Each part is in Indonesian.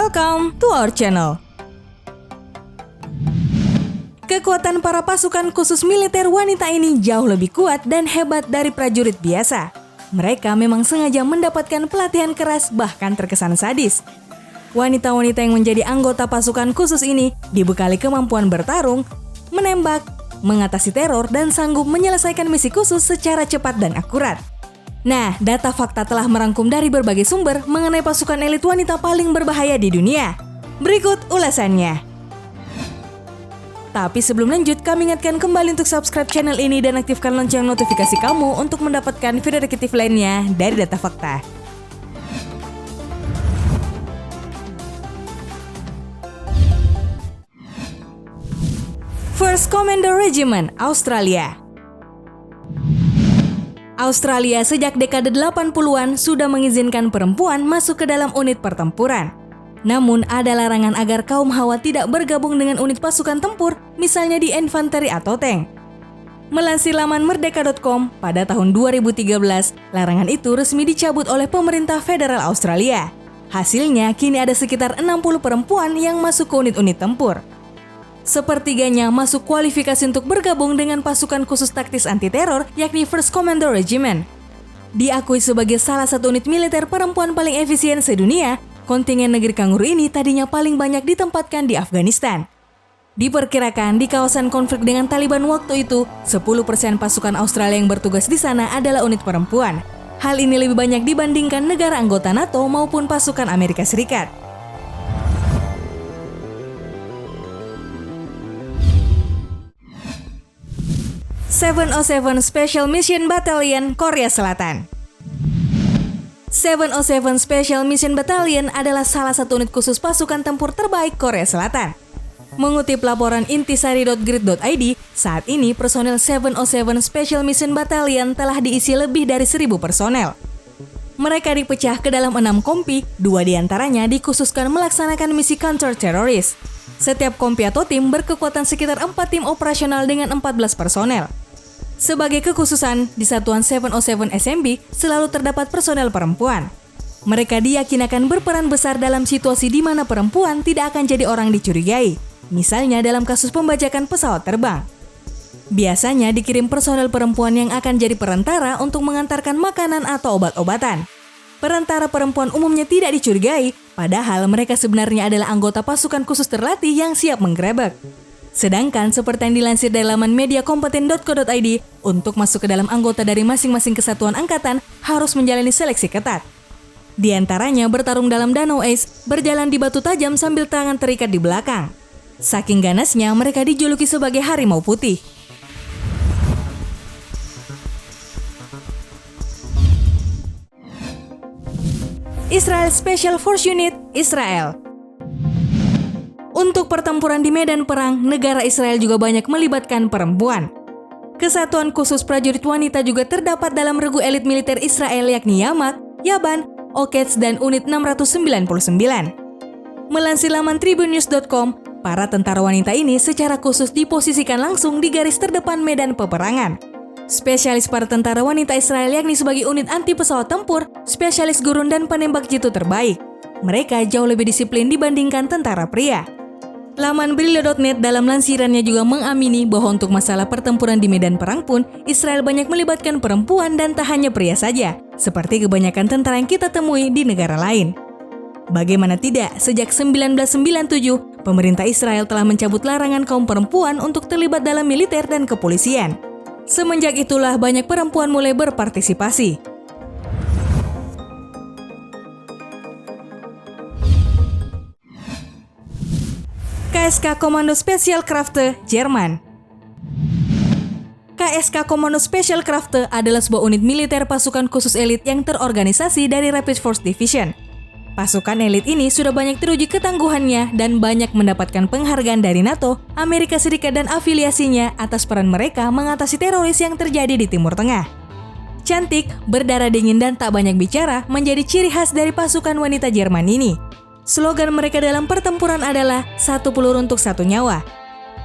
Welcome to our channel. Kekuatan para pasukan khusus militer wanita ini jauh lebih kuat dan hebat dari prajurit biasa. Mereka memang sengaja mendapatkan pelatihan keras bahkan terkesan sadis. Wanita-wanita yang menjadi anggota pasukan khusus ini dibekali kemampuan bertarung, menembak, mengatasi teror, dan sanggup menyelesaikan misi khusus secara cepat dan akurat. Nah, data fakta telah merangkum dari berbagai sumber mengenai pasukan elit wanita paling berbahaya di dunia. Berikut ulasannya. Tapi sebelum lanjut, kami ingatkan kembali untuk subscribe channel ini dan aktifkan lonceng notifikasi kamu untuk mendapatkan video edukatif lainnya dari data fakta. First Commando Regiment, Australia. Australia sejak dekade 80-an sudah mengizinkan perempuan masuk ke dalam unit pertempuran. Namun ada larangan agar kaum hawa tidak bergabung dengan unit pasukan tempur, misalnya di infanteri atau tank. Melansir laman merdeka.com, pada tahun 2013, larangan itu resmi dicabut oleh pemerintah federal Australia. Hasilnya, kini ada sekitar 60 perempuan yang masuk ke unit-unit tempur. Sepertiganya masuk kualifikasi untuk bergabung dengan pasukan khusus taktis anti-teror, yakni First Commando Regiment. Diakui sebagai salah satu unit militer perempuan paling efisien sedunia, kontingen negeri kanguru ini tadinya paling banyak ditempatkan di Afghanistan. Diperkirakan di kawasan konflik dengan Taliban waktu itu, 10% pasukan Australia yang bertugas di sana adalah unit perempuan. Hal ini lebih banyak dibandingkan negara anggota NATO maupun pasukan Amerika Serikat. 707 Special Mission Battalion, Korea Selatan. 707 Special Mission Battalion adalah salah satu unit khusus pasukan tempur terbaik Korea Selatan. Mengutip laporan intisari.grid.id, saat ini personel 707 Special Mission Battalion telah diisi lebih dari 1.000 personel. Mereka dipecah ke dalam 6 kompi, 2 diantaranya dikhususkan melaksanakan misi counter-teroris. Setiap kompi atau tim berkekuatan sekitar 4 tim operasional dengan 14 personel. Sebagai kekhususan, di satuan 707 SMB selalu terdapat personel perempuan. Mereka diyakini akan berperan besar dalam situasi di mana perempuan tidak akan jadi orang dicurigai, misalnya dalam kasus pembajakan pesawat terbang. Biasanya dikirim personel perempuan yang akan jadi perantara untuk mengantarkan makanan atau obat-obatan. Perantara perempuan umumnya tidak dicurigai, padahal mereka sebenarnya adalah anggota pasukan khusus terlatih yang siap menggerebek. Sedangkan seperti yang dilansir dari laman mediakompeten.co.id, untuk masuk ke dalam anggota dari masing-masing kesatuan angkatan harus menjalani seleksi ketat. Di antaranya bertarung dalam danau Ace, berjalan di batu tajam sambil tangan terikat di belakang. Saking ganasnya, mereka dijuluki sebagai harimau putih. Israel Special Force Unit, Israel. Untuk pertempuran di medan perang, negara Israel juga banyak melibatkan perempuan. Kesatuan khusus prajurit wanita juga terdapat dalam regu elit militer Israel yakni Yamak, Yaban, Oketz, dan Unit 699. Melansir laman tribunnews.com, para tentara wanita ini secara khusus diposisikan langsung di garis terdepan medan peperangan. Spesialis para tentara wanita Israel yakni sebagai unit anti pesawat tempur, spesialis gurun, dan penembak jitu terbaik. Mereka jauh lebih disiplin dibandingkan tentara pria. Laman Brilio.net dalam lansirannya juga mengamini bahwa untuk masalah pertempuran di medan perang pun, Israel banyak melibatkan perempuan dan tak hanya pria saja, seperti kebanyakan tentara yang kita temui di negara lain. Bagaimana tidak, sejak 1997, pemerintah Israel telah mencabut larangan kaum perempuan untuk terlibat dalam militer dan kepolisian. Semenjak itulah banyak perempuan mulai berpartisipasi. KSK Kommando Spezialkräfte, Jerman. KSK Kommando Spezialkräfte adalah sebuah unit militer pasukan khusus elit yang terorganisasi dari Rapid Force Division. Pasukan elit ini sudah banyak teruji ketangguhannya dan banyak mendapatkan penghargaan dari NATO, Amerika Serikat, dan afiliasinya atas peran mereka mengatasi teroris yang terjadi di Timur Tengah. Cantik, berdarah dingin, dan tak banyak bicara menjadi ciri khas dari pasukan wanita Jerman ini. Slogan mereka dalam pertempuran adalah "Satu peluru untuk satu nyawa".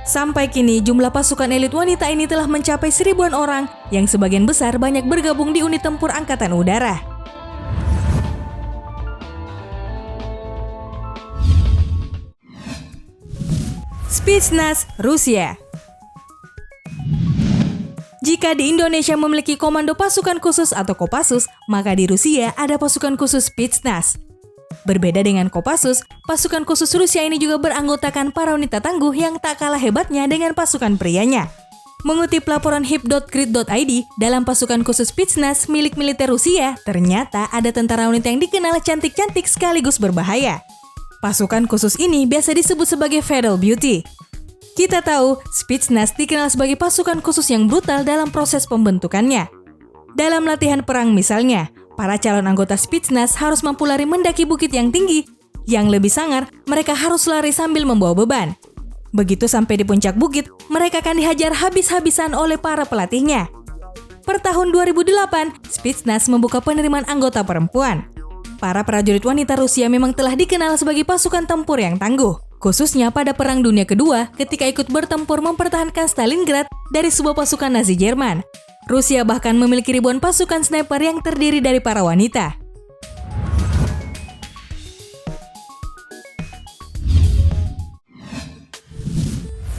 Sampai kini, jumlah pasukan elit wanita ini telah mencapai 1.000-an orang, yang sebagian besar banyak bergabung di unit tempur Angkatan Udara. Spetsnaz Rusia. Jika di Indonesia memiliki Komando Pasukan Khusus atau Kopassus, maka di Rusia ada pasukan khusus Spetsnaz. Berbeda dengan Kopassus, pasukan khusus Rusia ini juga beranggotakan para wanita tangguh yang tak kalah hebatnya dengan pasukan prianya. Mengutip laporan hip.grid.id, dalam pasukan khusus Spetsnaz milik militer Rusia, ternyata ada tentara wanita yang dikenal cantik-cantik sekaligus berbahaya. Pasukan khusus ini biasa disebut sebagai Feral Beauty. Kita tahu, Spetsnaz dikenal sebagai pasukan khusus yang brutal dalam proses pembentukannya. Dalam latihan perang misalnya, para calon anggota Spetsnaz harus mampu lari mendaki bukit yang tinggi. Yang lebih sangar, mereka harus lari sambil membawa beban. Begitu sampai di puncak bukit, mereka akan dihajar habis-habisan oleh para pelatihnya. Per tahun 2008, Spetsnaz membuka penerimaan anggota perempuan. Para prajurit wanita Rusia memang telah dikenal sebagai pasukan tempur yang tangguh, khususnya pada Perang Dunia Kedua ketika ikut bertempur mempertahankan Stalingrad dari sebuah pasukan Nazi Jerman. Rusia bahkan memiliki ribuan pasukan sniper yang terdiri dari para wanita.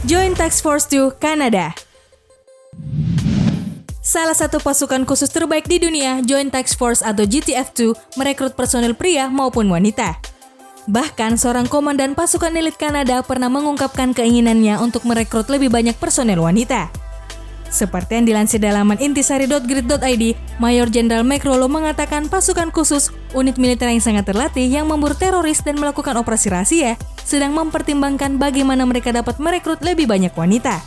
Joint Task Force 2 Kanada. Salah satu pasukan khusus terbaik di dunia, Joint Task Force atau JTF-2, merekrut personel pria maupun wanita. Bahkan seorang komandan pasukan elit Kanada pernah mengungkapkan keinginannya untuk merekrut lebih banyak personel wanita. Seperti yang dilansir di laman intisari.grid.id, Mayor Jenderal McRollo mengatakan pasukan khusus, unit militer yang sangat terlatih yang memburu teroris dan melakukan operasi rahasia, sedang mempertimbangkan bagaimana mereka dapat merekrut lebih banyak wanita.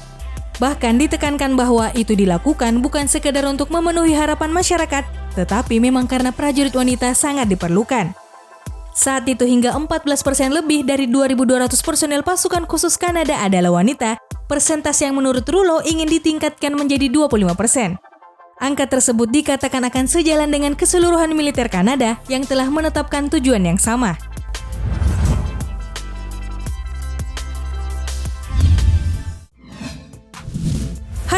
Bahkan ditekankan bahwa itu dilakukan bukan sekedar untuk memenuhi harapan masyarakat, tetapi memang karena prajurit wanita sangat diperlukan. Saat itu hingga 14% lebih dari 2.200 personel pasukan khusus Kanada adalah wanita, persentase yang menurut Rulo ingin ditingkatkan menjadi 25%. Angka tersebut dikatakan akan sejalan dengan keseluruhan militer Kanada yang telah menetapkan tujuan yang sama.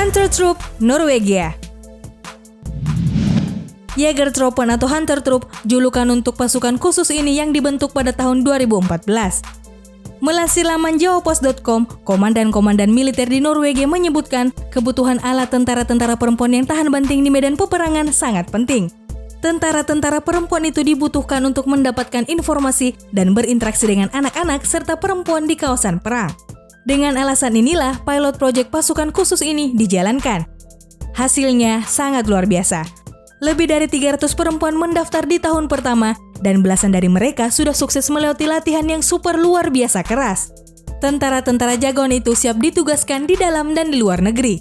Hunter Troop Norwegia. Jägertroppen atau Hunter Troop, julukan untuk pasukan khusus ini yang dibentuk pada tahun 2014. Melansir laman jawapos.com, komandan-komandan militer di Norwegia menyebutkan kebutuhan alat tentara-tentara perempuan yang tahan banting di medan peperangan sangat penting. Tentara-tentara perempuan itu dibutuhkan untuk mendapatkan informasi dan berinteraksi dengan anak-anak serta perempuan di kawasan perang. Dengan alasan inilah pilot project pasukan khusus ini dijalankan. Hasilnya sangat luar biasa. Lebih dari 300 perempuan mendaftar di tahun pertama dan belasan dari mereka sudah sukses melewati latihan yang super luar biasa keras. Tentara-tentara jagoan itu siap ditugaskan di dalam dan di luar negeri.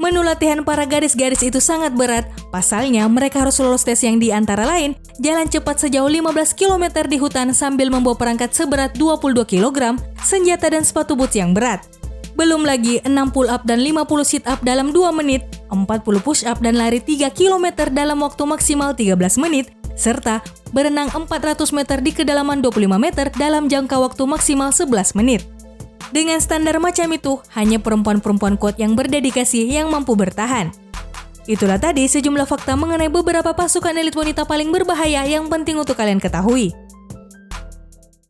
Menu latihan para gadis-gadis itu sangat berat, pasalnya mereka harus lolos tes yang di antara lain jalan cepat sejauh 15 km di hutan sambil membawa perangkat seberat 22 kg, senjata dan sepatu boots yang berat. Belum lagi 6 pull up dan 50 sit up dalam 2 menit, 40 push up dan lari 3 km dalam waktu maksimal 13 menit, serta berenang 400 meter di kedalaman 25 meter dalam jangka waktu maksimal 11 menit. Dengan standar macam itu, hanya perempuan-perempuan kuat yang berdedikasi yang mampu bertahan. Itulah tadi sejumlah fakta mengenai beberapa pasukan elit wanita paling berbahaya yang penting untuk kalian ketahui.